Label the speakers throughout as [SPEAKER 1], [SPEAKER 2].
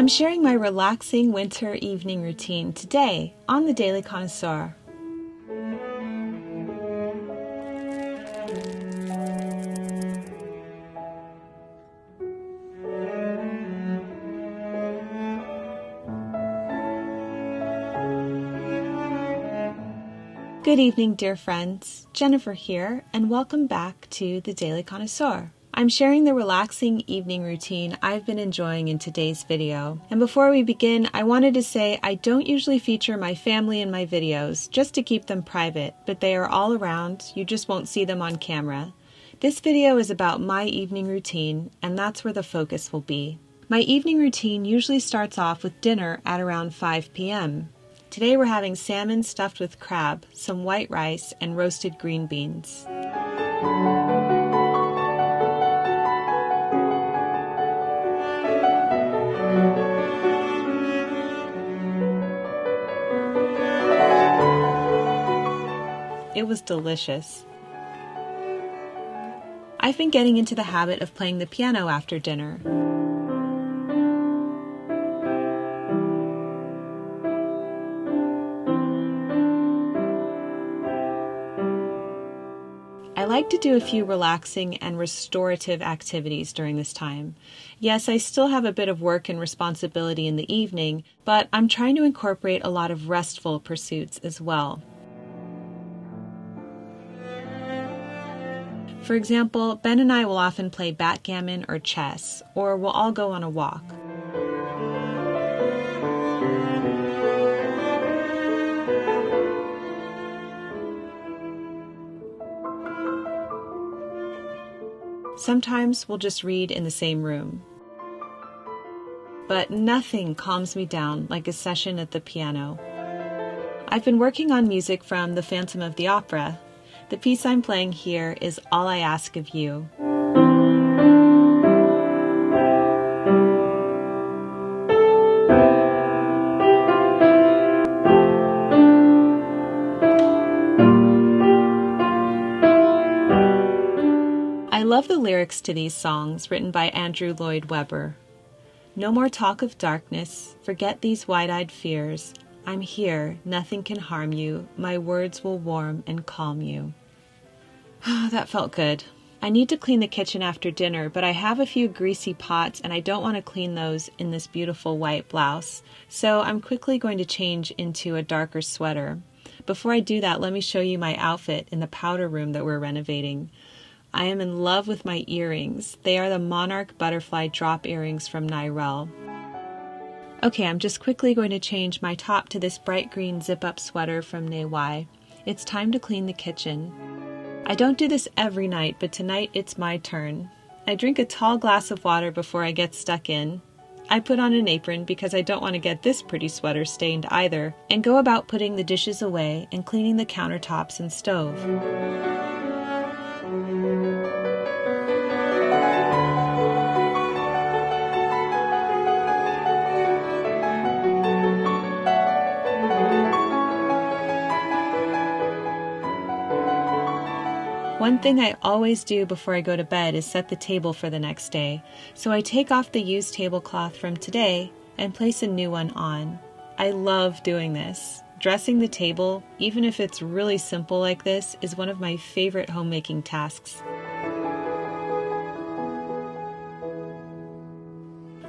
[SPEAKER 1] I'm sharing my relaxing winter evening routine today on the Daily Connoisseur. Good evening, dear friends. Jennifer here, and welcome back to the Daily Connoisseur. I'm sharing the relaxing evening routine I've been enjoying in today's video. And before we begin, I wanted to say I don't usually feature my family in my videos, just to keep them private, but they are all around, you just won't see them on camera. This video is about my evening routine, and that's where the focus will be. My evening routine usually starts off with dinner at around 5 p.m. Today we're having salmon stuffed with crab, some white rice, and roasted green beans. It was delicious. I've been getting into the habit of playing the piano after dinner. I like to do a few relaxing and restorative activities during this time. Yes, I still have a bit of work and responsibility in the evening, but I'm trying to incorporate a lot of restful pursuits as well. For example, Ben and I will often play backgammon or chess, or we'll all go on a walk. Sometimes we'll just read in the same room. But nothing calms me down like a session at the piano. I've been working on music from The Phantom of the Opera. The piece I'm playing here is All I Ask of You. I love the lyrics to these songs written by Andrew Lloyd Webber. No more talk of darkness, forget these wide-eyed fears. I'm here, nothing can harm you, my words will warm and calm you. That felt good. I need to clean the kitchen after dinner, but I have a few greasy pots and I don't want to clean those in this beautiful white blouse, so I'm quickly going to change into a darker sweater. Before I do that, let me show you my outfit in the powder room that we're renovating. I am in love with my earrings. They are the Monarch Butterfly Drop Earrings from Nirel. Okay, I'm just quickly going to change my top to this bright green zip-up sweater from Neiwai. It's time to clean the kitchen. I don't do this every night, but tonight it's my turn. I drink a tall glass of water before I get stuck in. I put on an apron because I don't want to get this pretty sweater stained either, and go about putting the dishes away and cleaning the countertops and stove. One thing I always do before I go to bed is set the table for the next day, so I take off the used tablecloth from today and place a new one on. I love doing this. Dressing the table, even if it's really simple like this, is one of my favorite homemaking tasks.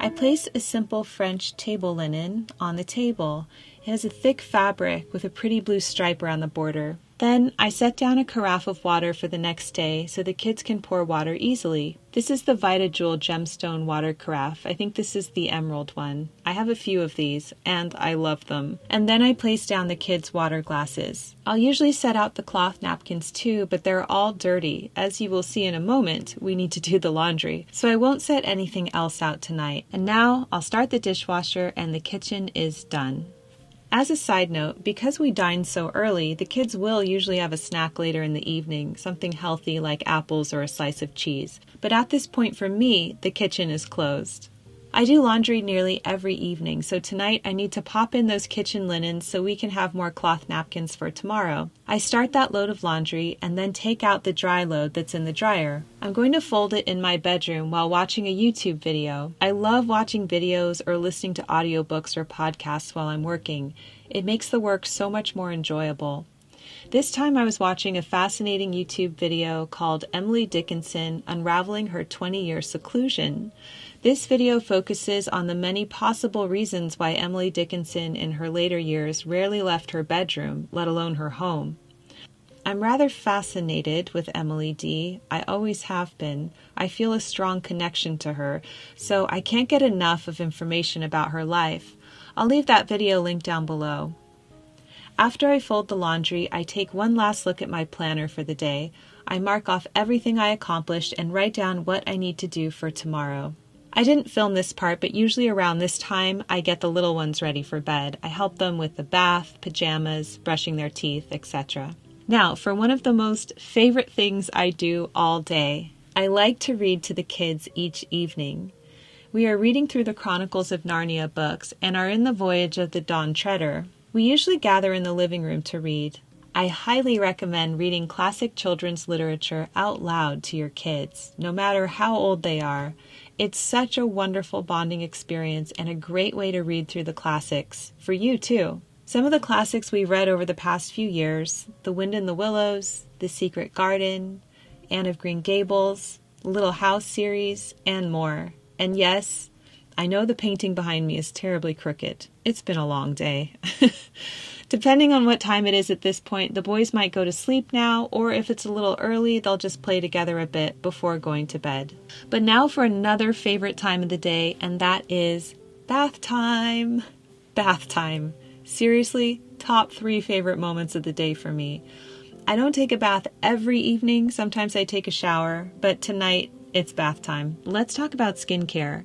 [SPEAKER 1] I place a simple French table linen on the table. It has a thick fabric with a pretty blue stripe around the border. Then I set down a carafe of water for the next day so the kids can pour water easily. This is the Vita Jewel gemstone water carafe. I think this is the emerald one. I have a few of these, and I love them. And then I place down the kids' water glasses. I'll usually set out the cloth napkins too, but they're all dirty. As you will see in a moment, we need to do the laundry. So I won't set anything else out tonight. And now I'll start the dishwasher and the kitchen is done. As a side note, because we dine so early, the kids will usually have a snack later in the evening, something healthy like apples or a slice of cheese. But at this point for me, the kitchen is closed. I do laundry nearly every evening, so tonight I need to pop in those kitchen linens so we can have more cloth napkins for tomorrow. I start that load of laundry and then take out the dry load that's in the dryer. I'm going to fold it in my bedroom while watching a YouTube video. I love watching videos or listening to audiobooks or podcasts while I'm working. It makes the work so much more enjoyable. This time I was watching a fascinating YouTube video called Emily Dickinson Unraveling Her 20-Year Seclusion. This video focuses on the many possible reasons why Emily Dickinson in her later years rarely left her bedroom, let alone her home. I'm rather fascinated with Emily D. I always have been. I feel a strong connection to her, so I can't get enough of information about her life. I'll leave that video linked down below. After I fold the laundry, I take one last look at my planner for the day. I mark off everything I accomplished and write down what I need to do for tomorrow. I didn't film this part, but usually around this time, I get the little ones ready for bed. I help them with the bath, pajamas, brushing their teeth, etc. Now, for one of the most favorite things I do all day, I like to read to the kids each evening. We are reading through the Chronicles of Narnia books and are in the Voyage of the Dawn Treader. We usually gather in the living room to read. I highly recommend reading classic children's literature out loud to your kids, no matter how old they are. It's such a wonderful bonding experience and a great way to read through the classics, for you too. Some of the classics we've read over the past few years: The Wind in the Willows, The Secret Garden, Anne of Green Gables, Little House series, and more. And yes, I know the painting behind me is terribly crooked. It's been a long day. Depending on what time it is at this point, the boys might go to sleep now, or if it's a little early, they'll just play together a bit before going to bed. But now for another favorite time of the day, and that is bath time. Bath time. Seriously, top 3 favorite moments of the day for me. I don't take a bath every evening. Sometimes I take a shower, but tonight it's bath time. Let's talk about skincare.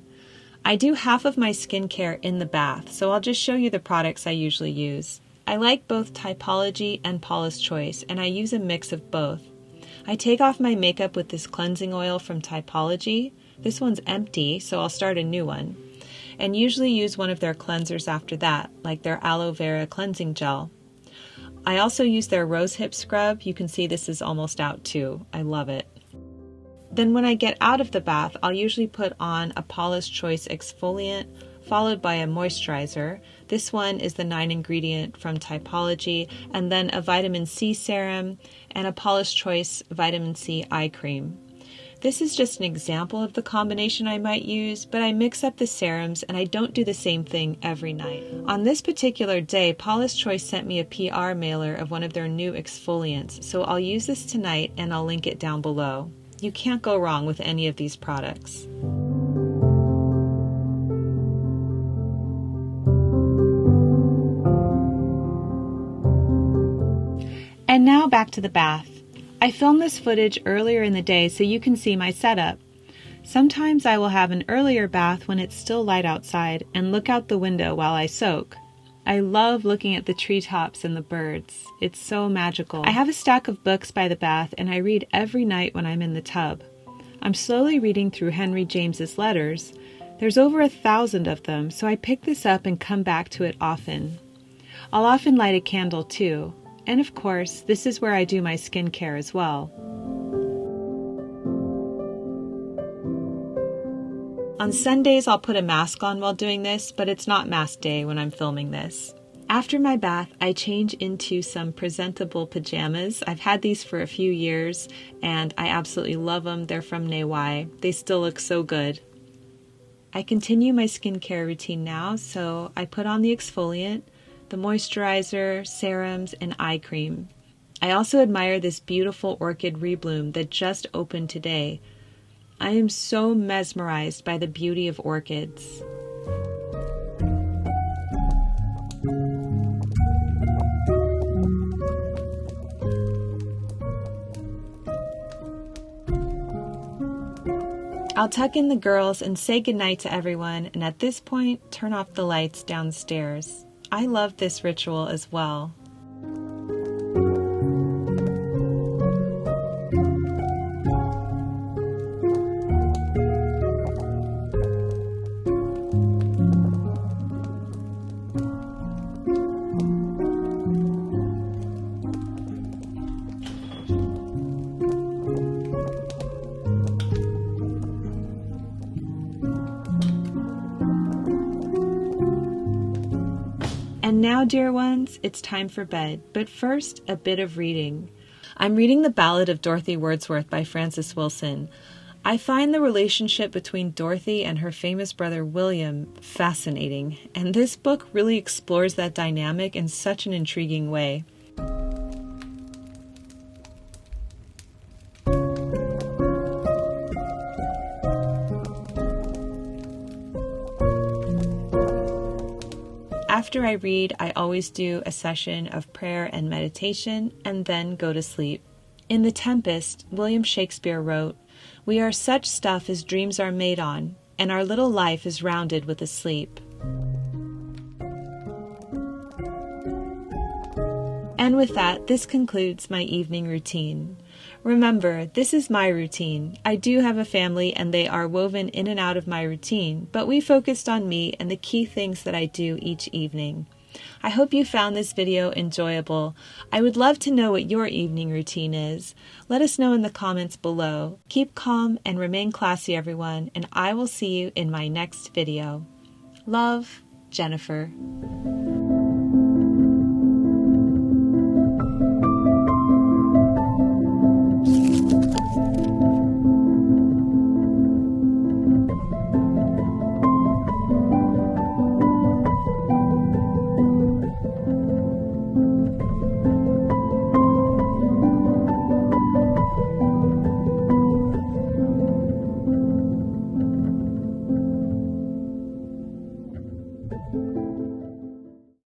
[SPEAKER 1] I do half of my skincare in the bath, so I'll just show you the products I usually use. I like both Typology and Paula's Choice, and I use a mix of both. I take off my makeup with this cleansing oil from Typology. This one's empty, so I'll start a new one. And usually use one of their cleansers after that, like their aloe vera cleansing gel. I also use their rosehip scrub. You can see this is almost out too. I love it. Then when I get out of the bath, I'll usually put on a Paula's Choice exfoliant, followed by a moisturizer. This one is the 9-ingredient from Typology, and then a vitamin C serum and a Paula's Choice vitamin C eye cream. This is just an example of the combination I might use, but I mix up the serums and I don't do the same thing every night. On this particular day, Paula's Choice sent me a PR mailer of one of their new exfoliants, so I'll use this tonight and I'll link it down below. You can't go wrong with any of these products. And now back to the bath. I filmed this footage earlier in the day so you can see my setup. Sometimes I will have an earlier bath when it's still light outside and look out the window while I soak. I love looking at the treetops and the birds. It's so magical. I have a stack of books by the bath and I read every night when I'm in the tub. I'm slowly reading through Henry James's letters. There's over 1,000 of them, so I pick this up and come back to it often. I'll often light a candle too. And of course, this is where I do my skincare as well. On Sundays, I'll put a mask on while doing this, but it's not mask day when I'm filming this. After my bath, I change into some Presentable pajamas. I've had these for a few years, and I absolutely love them. They're from Nay. They still look so good. I continue my skincare routine now, so I put on the exfoliant, the moisturizer, serums, and eye cream. I also admire this beautiful orchid rebloom that just opened today. I am so mesmerized by the beauty of orchids. I'll tuck in the girls and say goodnight to everyone, and at this point, turn off the lights downstairs. I love this ritual as well. And now, dear ones, it's time for bed, but first, a bit of reading. I'm reading The Ballad of Dorothy Wordsworth by Frances Wilson. I find the relationship between Dorothy and her famous brother William fascinating, and this book really explores that dynamic in such an intriguing way. After I read, I always do a session of prayer and meditation and then go to sleep. In The Tempest, William Shakespeare wrote, "We are such stuff as dreams are made on, and our little life is rounded with a sleep." And with that, this concludes my evening routine. Remember, this is my routine. I do have a family and they are woven in and out of my routine, but we focused on me and the key things that I do each evening. I hope you found this video enjoyable. I would love to know what your evening routine is. Let us know in the comments below. Keep calm and remain classy, everyone, and I will see you in my next video. Love, Jennifer.